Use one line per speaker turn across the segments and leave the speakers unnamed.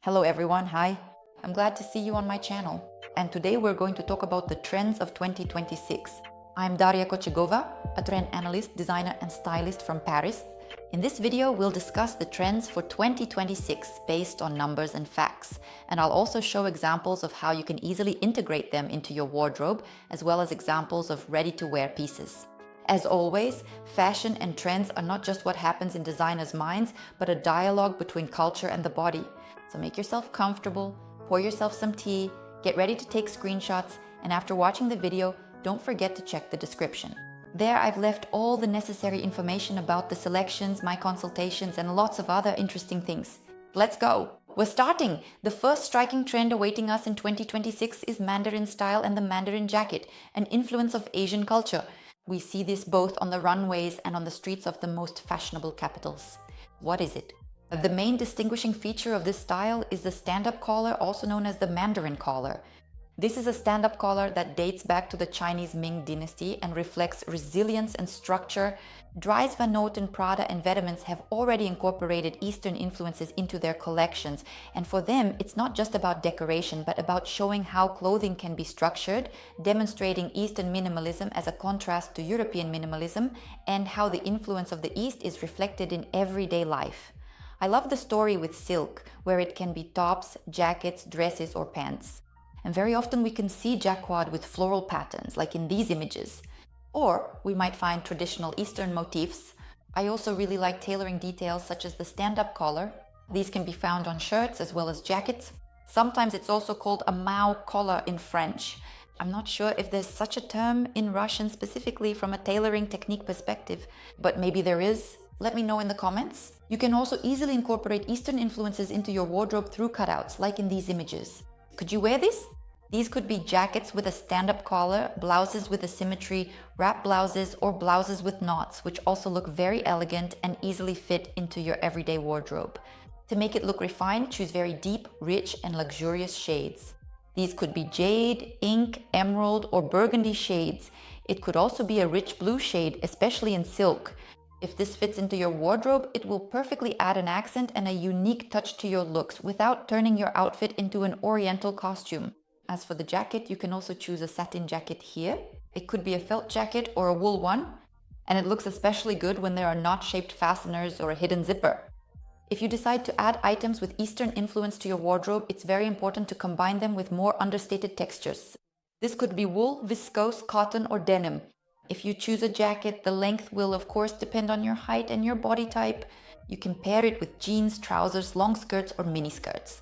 Hello everyone, hi. I'm glad to see you on my channel. And today we're going to talk about the trends of 2026. I'm Daria Kochegova, a trend analyst, designer and stylist from Paris. In this video, we'll discuss the trends for 2026 based on numbers and facts. And I'll also show examples of how you can easily integrate them into your wardrobe, as well as examples of ready-to-wear pieces. As always, fashion and trends are not just what happens in designers' minds, but a dialogue between culture and the body. So make yourself comfortable, pour yourself some tea, get ready to take screenshots, and after watching the video, don't forget to check the description. There I've left all the necessary information about the selections, my consultations, and lots of other interesting things. Let's go! We're starting! The first striking trend awaiting us in 2026 is Mandarin style and the Mandarin jacket, an influence of Asian culture. We see this both on the runways and on the streets of the most fashionable capitals. What is it? The main distinguishing feature of this style is the stand-up collar, also known as the Mandarin collar. This is a stand-up collar that dates back to the Chinese Ming dynasty and reflects resilience and structure. Dries Van Noten, Prada and Vedements have already incorporated Eastern influences into their collections, and for them it's not just about decoration but about showing how clothing can be structured, demonstrating Eastern minimalism as a contrast to European minimalism, and how the influence of the East is reflected in everyday life. I love the story with silk, where it can be tops, jackets, dresses or pants. And very often we can see jacquard with floral patterns, like in these images. Or we might find traditional Eastern motifs. I also really like tailoring details such as the stand-up collar. These can be found on shirts as well as jackets. Sometimes it's also called a Mao collar in French. I'm not sure if there's such a term in Russian specifically from a tailoring technique perspective, but maybe there is. Let me know in the comments. You can also easily incorporate Eastern influences into your wardrobe through cutouts, like in these images. Could you wear this? These could be jackets with a stand-up collar, blouses with asymmetry, wrap blouses, or blouses with knots, which also look very elegant and easily fit into your everyday wardrobe. To make it look refined, choose very deep, rich, and luxurious shades. These could be jade, ink, emerald, or burgundy shades. It could also be a rich blue shade, especially in silk. If this fits into your wardrobe, it will perfectly add an accent and a unique touch to your looks without turning your outfit into an oriental costume. As for the jacket, you can also choose a satin jacket here. It could be a felt jacket or a wool one, and it looks especially good when there are knot-shaped fasteners or a hidden zipper. If you decide to add items with Eastern influence to your wardrobe, it's very important to combine them with more understated textures. This could be wool, viscose, cotton, or denim. If you choose a jacket, the length will of course depend on your height and your body type. You can pair it with jeans, trousers, long skirts or mini skirts.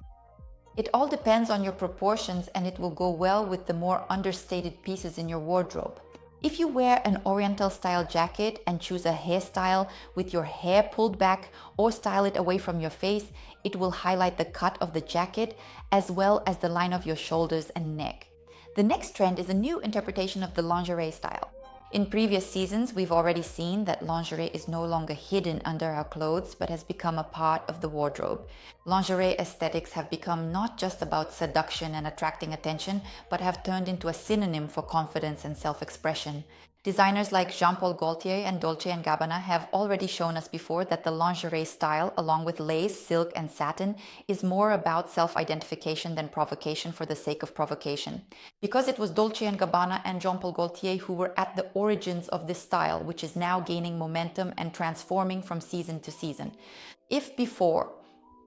It all depends on your proportions and it will go well with the more understated pieces in your wardrobe. If you wear an oriental style jacket and choose a hairstyle with your hair pulled back or style it away from your face, it will highlight the cut of the jacket as well as the line of your shoulders and neck. The next trend is a new interpretation of the lingerie style. In previous seasons, we've already seen that lingerie is no longer hidden under our clothes, but has become a part of the wardrobe. Lingerie aesthetics have become not just about seduction and attracting attention, but have turned into a synonym for confidence and self-expression. Designers like Jean-Paul Gaultier and Dolce & Gabbana have already shown us before that the lingerie style, along with lace, silk and satin, is more about self-identification than provocation for the sake of provocation. Because it was Dolce & Gabbana and Jean-Paul Gaultier who were at the origins of this style, which is now gaining momentum and transforming from season to season. If before,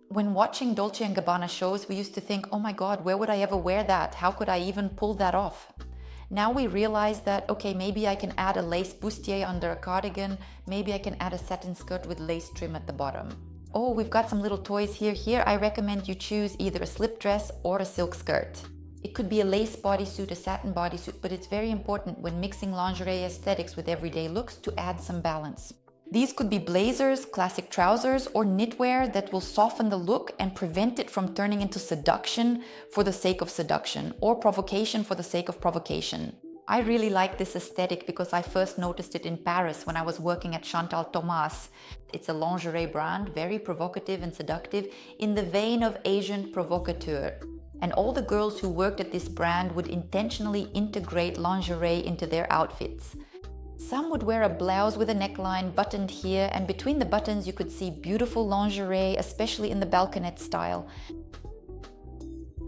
when watching Dolce & Gabbana shows, we used to think, oh my god, where would I ever wear that? How could I even pull that off? Now we realize that, okay, maybe I can add a lace bustier under a cardigan, maybe I can add a satin skirt with lace trim at the bottom. Oh, we've got some little toys here. Here I recommend you choose either a slip dress or a silk skirt. It could be a lace bodysuit, a satin bodysuit, but it's very important when mixing lingerie aesthetics with everyday looks to add some balance. These could be blazers, classic trousers, or knitwear that will soften the look and prevent it from turning into seduction for the sake of seduction, or provocation for the sake of provocation. I really like this aesthetic because I first noticed it in Paris when I was working at Chantal Thomas. It's a lingerie brand, very provocative and seductive, in the vein of Asian provocateur. And all the girls who worked at this brand would intentionally integrate lingerie into their outfits. Some would wear a blouse with a neckline buttoned here, and between the buttons you could see beautiful lingerie, especially in the balconette style.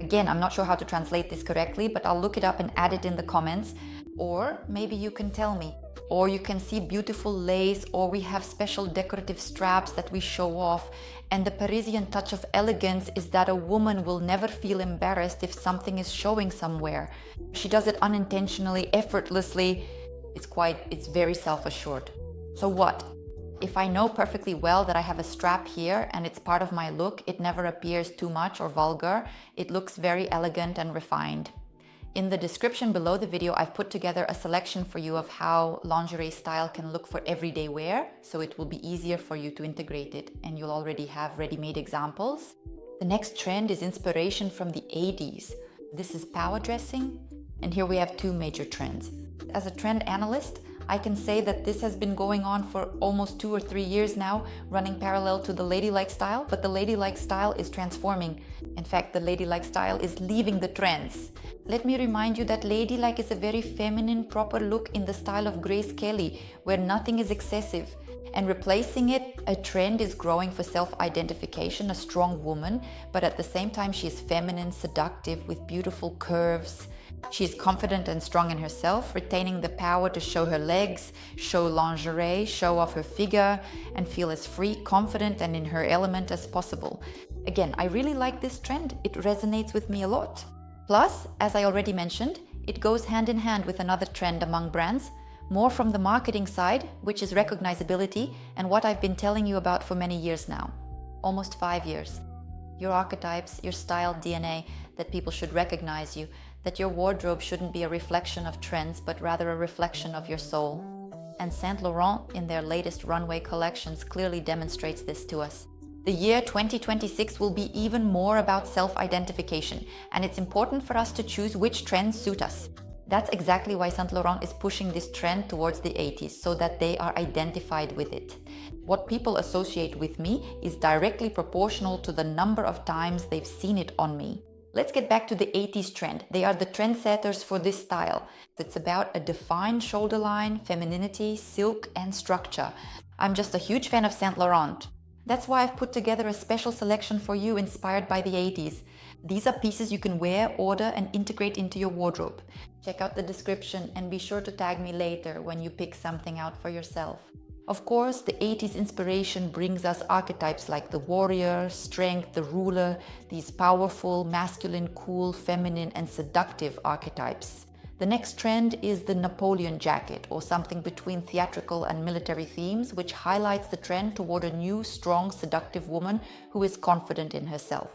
Again, I'm not sure how to translate this correctly, but I'll look it up and add it in the comments. Or maybe you can tell me. Or you can see beautiful lace, or we have special decorative straps that we show off. And the Parisian touch of elegance is that a woman will never feel embarrassed if something is showing somewhere. She does it unintentionally, effortlessly. It's very self-assured. So what? If I know perfectly well that I have a strap here and it's part of my look, it never appears too much or vulgar. It looks very elegant and refined. In the description below the video, I've put together a selection for you of how lingerie style can look for everyday wear, so it will be easier for you to integrate it, and you'll already have ready-made examples. The next trend is inspiration from the 80s. This is power dressing, and here we have two major trends. As a trend analyst, I can say that this has been going on for almost 2 or 3 years now, running parallel to the ladylike style, but the ladylike style is transforming. In fact, the ladylike style is leaving the trends. Let me remind you that ladylike is a very feminine, proper look in the style of Grace Kelly, where nothing is excessive. And replacing it, a trend is growing for self-identification, a strong woman, but at the same time she is feminine, seductive, with beautiful curves. She is confident and strong in herself, retaining the power to show her legs, show lingerie, show off her figure, and feel as free, confident, and in her element as possible. Again, I really like this trend. It resonates with me a lot. Plus, as I already mentioned, it goes hand in hand with another trend among brands, more from the marketing side, which is recognizability, and what I've been telling you about for many years now. Almost 5 years. Your archetypes, your style DNA, that people should recognize you, that your wardrobe shouldn't be a reflection of trends, but rather a reflection of your soul. And Saint Laurent, in their latest runway collections, clearly demonstrates this to us. The year 2026 will be even more about self-identification, and it's important for us to choose which trends suit us. That's exactly why Saint Laurent is pushing this trend towards the 80s, so that they are identified with it. What people associate with me is directly proportional to the number of times they've seen it on me. Let's get back to the 80s trend. They are the trendsetters for this style. It's about a defined shoulder line, femininity, silk, and structure. I'm just a huge fan of Saint Laurent. That's why I've put together a special selection for you inspired by the 80s. These are pieces you can wear, order, and integrate into your wardrobe. Check out the description and be sure to tag me later when you pick something out for yourself. Of course, the 80s inspiration brings us archetypes like the warrior, strength, the ruler, these powerful, masculine, cool, feminine, and seductive archetypes. The next trend is the Napoleon jacket, or something between theatrical and military themes, which highlights the trend toward a new, strong, seductive woman who is confident in herself.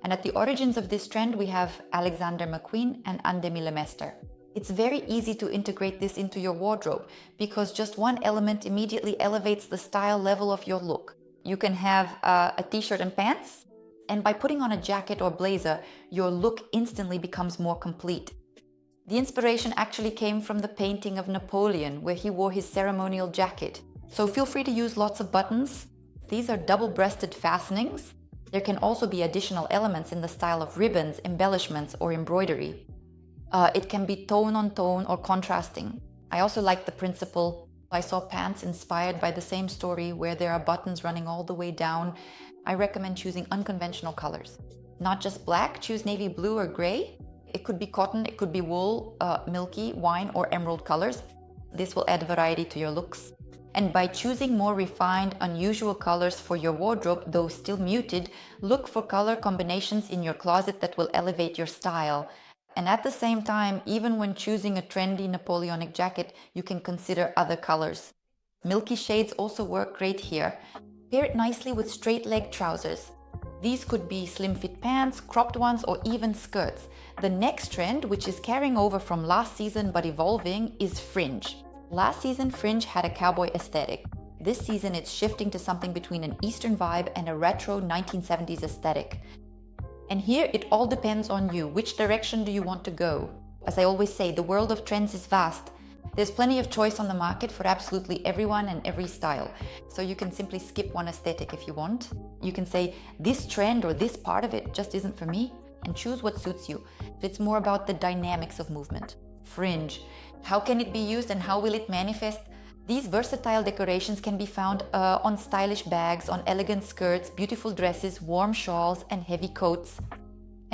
And at the origins of this trend, we have Alexander McQueen and Anne Lemester. It's very easy to integrate this into your wardrobe because just one element immediately elevates the style level of your look. You can have a t-shirt and pants, and by putting on a jacket or blazer, your look instantly becomes more complete. The inspiration actually came from the painting of Napoleon, where he wore his ceremonial jacket. So feel free to use lots of buttons. These are double-breasted fastenings. There can also be additional elements in the style of ribbons, embellishments, or embroidery. It can be tone on tone or contrasting. I also like the principle. I saw pants inspired by the same story where there are buttons running all the way down. I recommend choosing unconventional colors. Not just black, choose navy blue or gray. It could be cotton, it could be wool, milky, wine, or emerald colors. This will add variety to your looks. And by choosing more refined, unusual colors for your wardrobe, though still muted, look for color combinations in your closet that will elevate your style. And at the same time, even when choosing a trendy Napoleonic jacket, you can consider other colors. Milky shades also work great here. Pair it nicely with straight leg trousers. These could be slim fit pants, cropped ones, or even skirts. The next trend, which is carrying over from last season but evolving, is Fringe. Last season, Fringe had a cowboy aesthetic. This season, it's shifting to something between an Eastern vibe and a retro 1970s aesthetic. And here it all depends on you. Which direction do you want to go? As I always say, the world of trends is vast. There's plenty of choice on the market for absolutely everyone and every style. So you can simply skip one aesthetic if you want. You can say, this trend or this part of it just isn't for me, and choose what suits you. It's more about the dynamics of movement. Fringe. How can it be used and how will it manifest? These versatile decorations can be found on stylish bags, on elegant skirts, beautiful dresses, warm shawls, and heavy coats.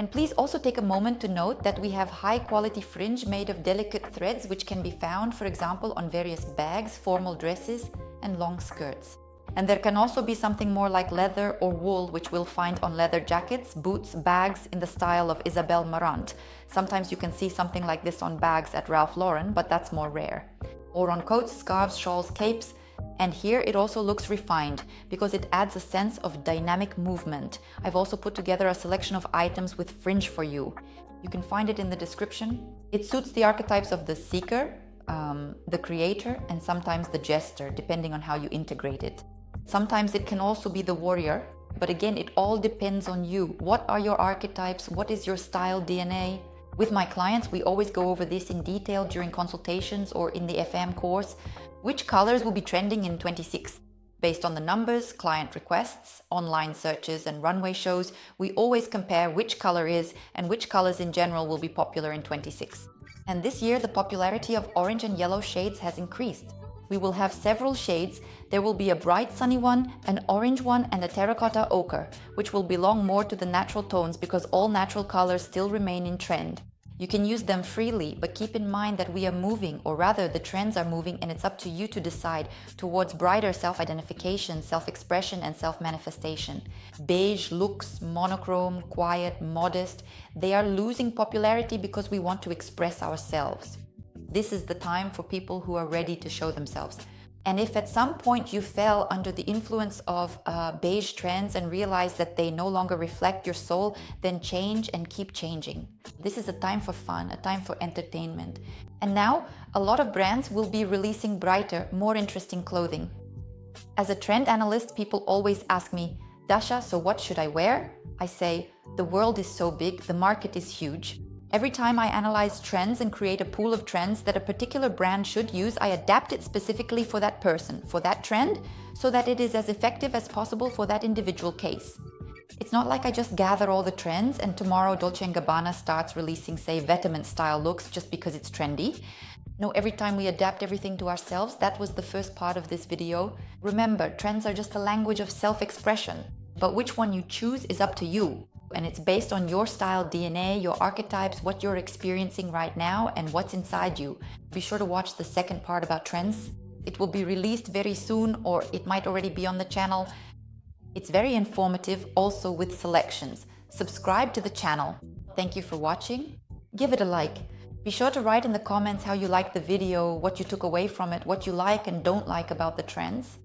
And please also take a moment to note that we have high quality fringe made of delicate threads which can be found, for example, on various bags, formal dresses and long skirts. And there can also be something more like leather or wool which we'll find on leather jackets, boots, bags in the style of Isabel Marant. Sometimes you can see something like this on bags at Ralph Lauren, but that's more rare. Or on coats, scarves, shawls, capes. And here it also looks refined because it adds a sense of dynamic movement. I've also put together a selection of items with fringe for you. You can find it in the description. It suits the archetypes of the seeker, the creator, and sometimes the jester, depending on how you integrate it. Sometimes it can also be the warrior, but again, it all depends on you. What are your archetypes? What is your style DNA? With my clients, we always go over this in detail during consultations or in the FM course. Which colors will be trending in 26? Based on the numbers, client requests, online searches, and runway shows, we always compare which color is and which colors in general will be popular in 26. And this year, the popularity of orange and yellow shades has increased. We will have several shades. There will be a bright sunny one, an orange one, and a terracotta ochre, which will belong more to the natural tones because all natural colors still remain in trend. You can use them freely, but keep in mind that we are moving, or rather the trends are moving, and it's up to you to decide towards brighter self-identification, self-expression, and self-manifestation. Beige looks, monochrome, quiet, modest, they are losing popularity because we want to express ourselves. This is the time for people who are ready to show themselves. And if at some point you fell under the influence of beige trends and realize that they no longer reflect your soul, then change and keep changing. This is a time for fun, a time for entertainment. And now, a lot of brands will be releasing brighter, more interesting clothing. As a trend analyst, people always ask me, Dasha, so what should I wear? I say, the world is so big, the market is huge. Every time I analyze trends and create a pool of trends that a particular brand should use, I adapt it specifically for that person, for that trend, so that it is as effective as possible for that individual case. It's not like I just gather all the trends and tomorrow Dolce & Gabbana starts releasing, say, vitamin style looks just because it's trendy. No, every time we adapt everything to ourselves, that was the first part of this video. Remember, trends are just a language of self-expression, but which one you choose is up to you. And it's based on your style DNA, your archetypes, what you're experiencing right now, and what's inside you. Be sure to watch the second part about trends. It will be released very soon, or it might already be on the channel. It's very informative, also with selections. Subscribe to the channel. Thank you for watching. Give it a like. Be sure to write in the comments how you liked the video, what you took away from it, what you like and don't like about the trends.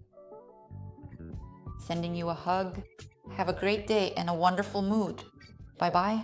Sending you a hug. Have a great day and a wonderful mood. Bye-bye.